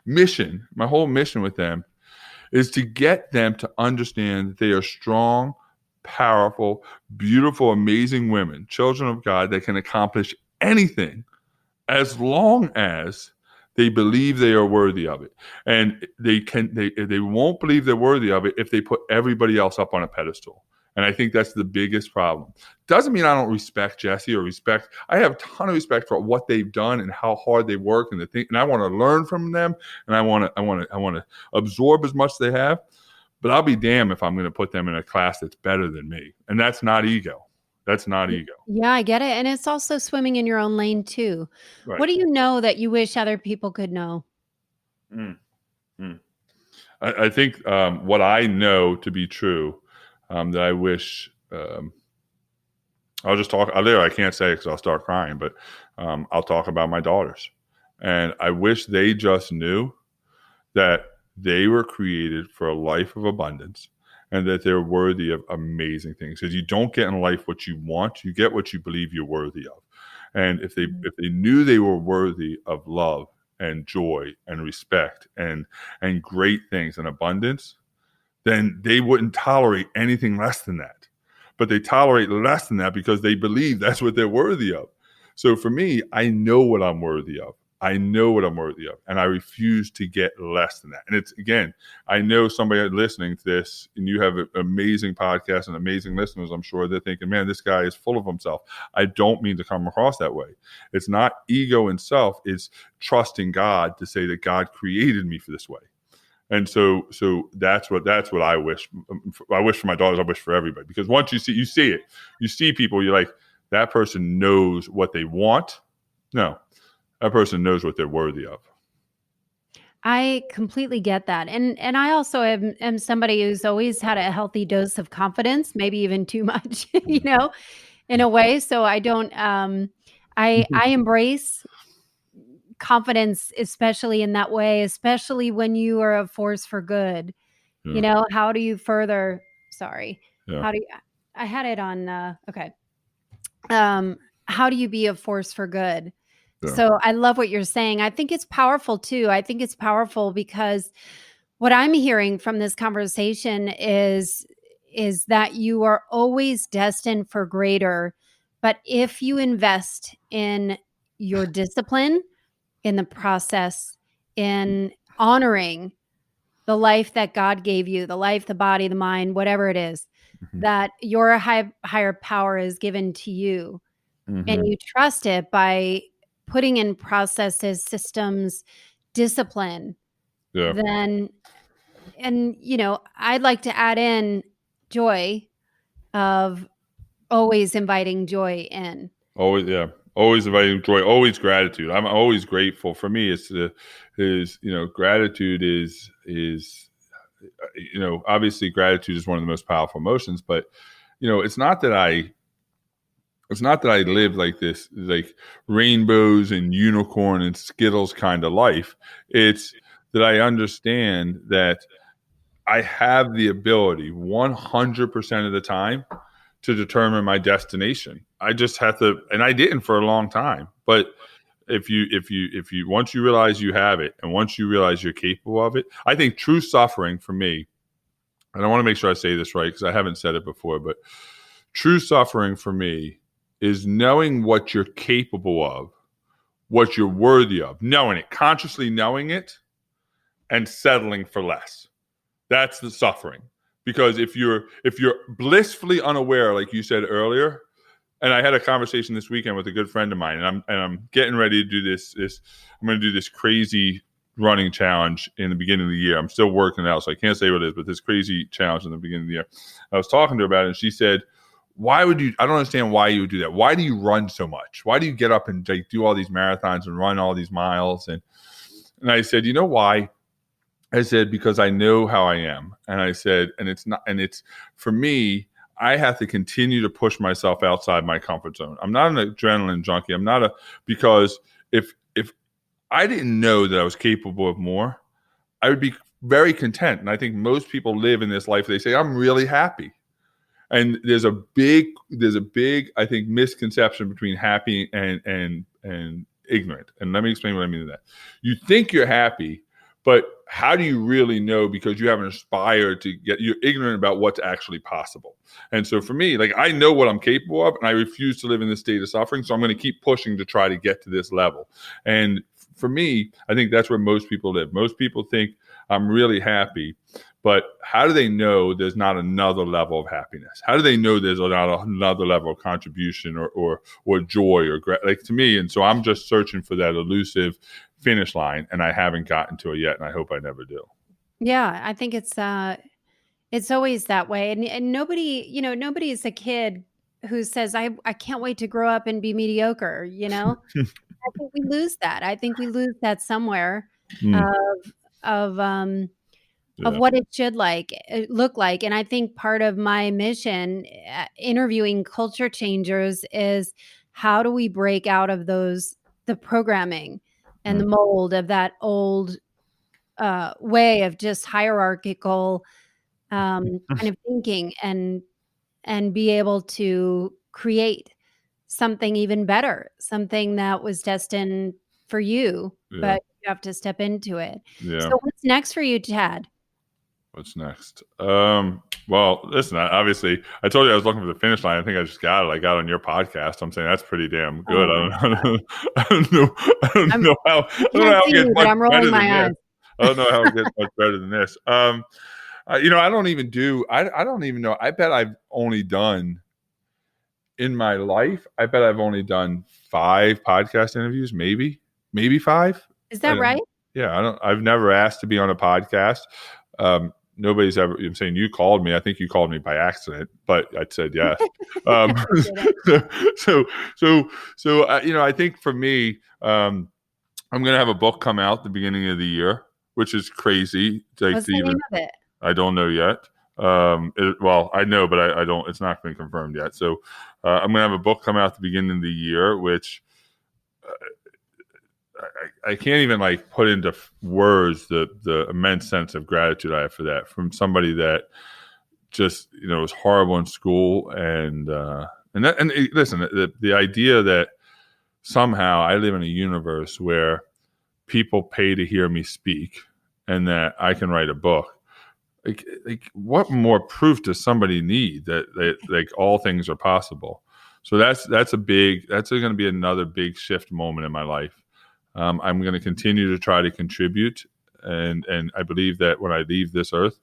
mission with them is to get them to understand that they are strong, powerful, beautiful, amazing women, children of God that can accomplish anything as long as they believe they are worthy of it. And they won't believe they're worthy of it if they put everybody else up on a pedestal. And I think that's the biggest problem. Doesn't mean I don't respect Jesse I have a ton of respect for what they've done and how hard they work and and I want to learn from them, and I want to absorb as much as they have. But I'll be damned if I'm going to put them in a class that's better than me. And that's not ego. That's not ego. Yeah, I get it. And it's also swimming in your own lane too. Right. What do you know that you wish other people could know? I think what I know to be true that I wish I'll just talk. I can't say it because I'll start crying, but I'll talk about my daughters. And I wish they just knew that they were created for a life of abundance and that they're worthy of amazing things. Because you don't get in life what you want, you get what you believe you're worthy of. And if they knew they were worthy of love and joy and respect and great things and abundance, then they wouldn't tolerate anything less than that. But they tolerate less than that because they believe that's what they're worthy of. So for me, I know what I'm worthy of. And I refuse to get less than that. And it's, again, I know somebody listening to this, and you have an amazing podcast and amazing listeners, I'm sure they're thinking, man, this guy is full of himself. I don't mean to come across that way. It's not ego and self. It's trusting God to say that God created me for this way. And so that's what I wish. I wish for my daughters. I wish for everybody. Because once you see it. You see people, you're like, that person knows what they want. No, that person knows what they're worthy of. I completely get that. And I also am somebody who's always had a healthy dose of confidence, maybe even too much, in a way. So I don't, I embrace confidence, especially in that way, especially when you are a force for good. Yeah. How do you further, sorry, Yeah. how do you, I had it on, okay. How do you be a force for good? Yeah. So I love what you're saying. I think it's powerful too. I think it's powerful because what I'm hearing from this conversation is that you are always destined for greater. But if you invest in your discipline, in the process, in honoring the life that God gave you, the life, the body, the mind, whatever it is, that your higher power is given to you, and you trust it by putting in processes, systems, discipline, then, and, I'd like to add in joy of always inviting joy in. Always, yeah. Always inviting joy, always gratitude. I'm always grateful. For me, gratitude is obviously gratitude is one of the most powerful emotions, but it's not that I live like this, like rainbows and unicorn and Skittles kind of life. It's that I understand that I have the ability 100% of the time to determine my destination. I just have to, and I didn't for a long time. But if you once you realize you have it, and once you realize you're capable of it, I think true suffering for me, and I want to make sure I say this right because I haven't said it before, but true suffering for me is knowing what you're capable of, what you're worthy of, knowing it, consciously knowing it, and settling for less. That's the suffering. Because if you're blissfully unaware, like you said earlier, and I had a conversation this weekend with a good friend of mine, and I'm getting ready to do this. I'm going to do this crazy running challenge in the beginning of the year. I'm still working it out, so I can't say what it is, but this crazy challenge in the beginning of the year. I was talking to her about it, and she said, I don't understand why you would do that. Why do you run so much? Why do you get up and do all these marathons and run all these miles? And I said, you know why? I said, because I know how I am. And I said, it's for me, I have to continue to push myself outside my comfort zone. I'm not an adrenaline junkie. Because if I didn't know that I was capable of more, I would be very content. And I think most people live in this life. They say, I'm really happy. And there's a big, I think, misconception between happy and ignorant. And let me explain what I mean by that. You think you're happy, but how do you really know? Because you haven't aspired to you're ignorant about what's actually possible. And so for me, like, I know what I'm capable of, and I refuse to live in this state of suffering. So I'm going to keep pushing to try to get to this level. And for me, I think that's where most people live. Most people think I'm really happy, But how do they know there's not another level of happiness? How do they know there's not another level of contribution or joy or like to me? And so I'm just searching for that elusive finish line, and I haven't gotten to it yet, and I hope I never do. Yeah, I think it's always that way. And nobody is a kid who says, I can't wait to grow up and be mediocre, I think we lose that. I think we lose that somewhere of what it should look like. And I think part of my mission, interviewing culture changers, is how do we break out of the programming and the mold of that old way of just hierarchical kind of thinking and be able to create something even better, something that was destined for you, but you have to step into it. So what's next for you, Chad? What's next? Well, listen, obviously I told you I was looking for the finish line. I think I just got it. I got on your podcast. I'm saying that's pretty damn good. I don't know how it gets much I'm rolling better my than eyes. this. I don't know how it gets much better than this. I don't even know. I bet I've only done in my life, I bet I've only done 5 podcast interviews, maybe 5. Is that right? Yeah, I've never asked to be on a podcast. Nobody's ever. I'm saying you called me. I think you called me by accident, but I said yes. I think for me, I'm going to have a book come out the beginning of the year, which is crazy. What's the name of it? I don't know yet. I know, but I don't. It's not been confirmed yet. So I'm going to have a book come out at the beginning of the year, which I can't even put into words the immense sense of gratitude I have for that from somebody that just was horrible in school and listen, the idea that somehow I live in a universe where people pay to hear me speak and that I can write a book. Like what more proof does somebody need that all things are possible? So that's going to be another big shift moment in my life. I'm going to continue to try to contribute, and I believe that when I leave this earth,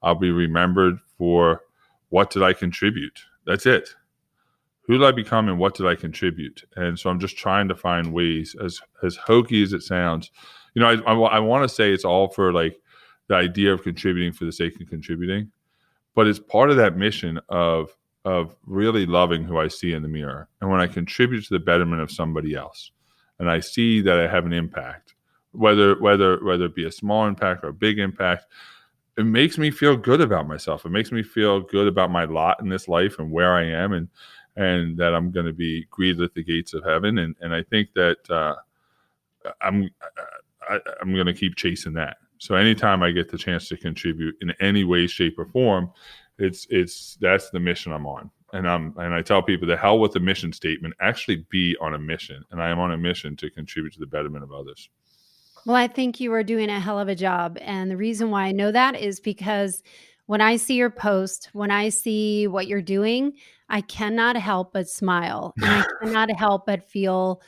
I'll be remembered for what did I contribute. That's it. Who did I become, and what did I contribute? And so I'm just trying to find ways, as hokey as it sounds. I want to say it's all for the idea of contributing for the sake of contributing, but it's part of that mission of really loving who I see in the mirror. And when I contribute to the betterment of somebody else, and I see that I have an impact, whether it be a small impact or a big impact, it makes me feel good about myself. It makes me feel good about my lot in this life and where I am, and that I'm going to be greeted at the gates of heaven. And I think that I'm going to keep chasing that. So anytime I get the chance to contribute in any way, shape, or form, that's the mission I'm on. And I tell people, the hell with the mission statement, actually be on a mission. And I am on a mission to contribute to the betterment of others. Well, I think you are doing a hell of a job. And the reason why I know that is because when I see your post, when I see what you're doing, I cannot help but smile. And I cannot help but feel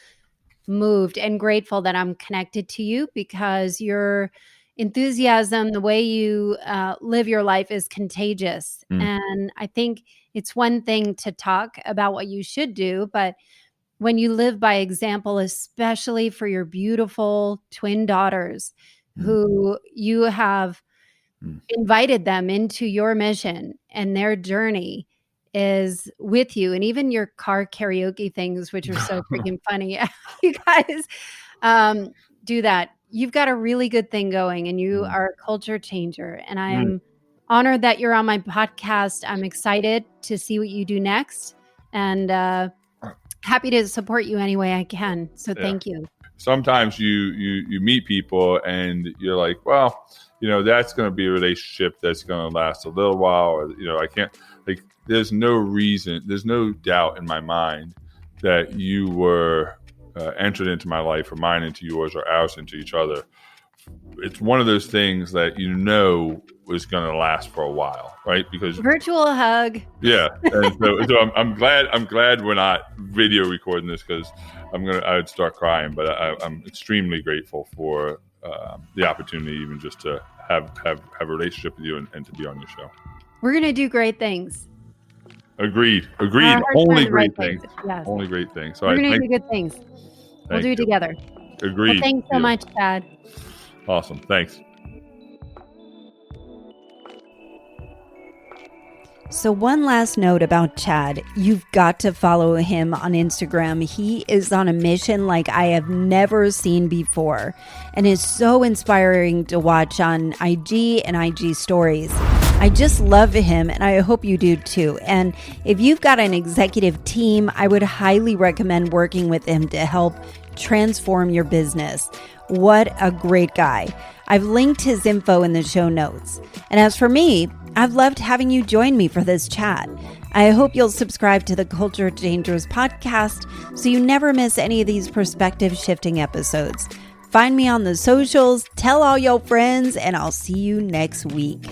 moved and grateful that I'm connected to you, because your enthusiasm, the way you live your life, is contagious. And I think it's one thing to talk about what you should do, but when you live by example, especially for your beautiful twin daughters who you have invited them into your mission, and their journey is with you, and even your car karaoke things, which are so freaking funny. You guys do that. You've got a really good thing going, and you are a culture changer. And I am honored that you're on my podcast. I'm excited to see what you do next, and happy to support you any way I can. So thank you. Sometimes you meet people and you're like, well, that's going to be a relationship that's going to last a little while, or, I can't, there's no reason, there's no doubt in my mind that you were entered into my life, or mine into yours, or ours into each other. It's one of those things that was going to last for a while, right? Because virtual hug. Yeah, and so I'm glad we're not video recording this, because I'd start crying. But I'm extremely grateful for the opportunity, even just to have a relationship with you and to be on your show. We're going to do great things. Agreed. Only great things. Yes. Only great things. So we're going to do good things. We'll do it together. Agreed. Well, thanks so much, Chad. Awesome. Thanks. So one last note about Chad. You've got to follow him on Instagram. He is on a mission like I have never seen before and is so inspiring to watch on IG and IG stories. I just love him and I hope you do too. And if you've got an executive team, I would highly recommend working with him to help transform your business. What a great guy. I've linked his info in the show notes. And as for me, I've loved having you join me for this chat. I hope you'll subscribe to the Culture Changers podcast so you never miss any of these perspective shifting episodes. Find me on the socials, tell all your friends, and I'll see you next week.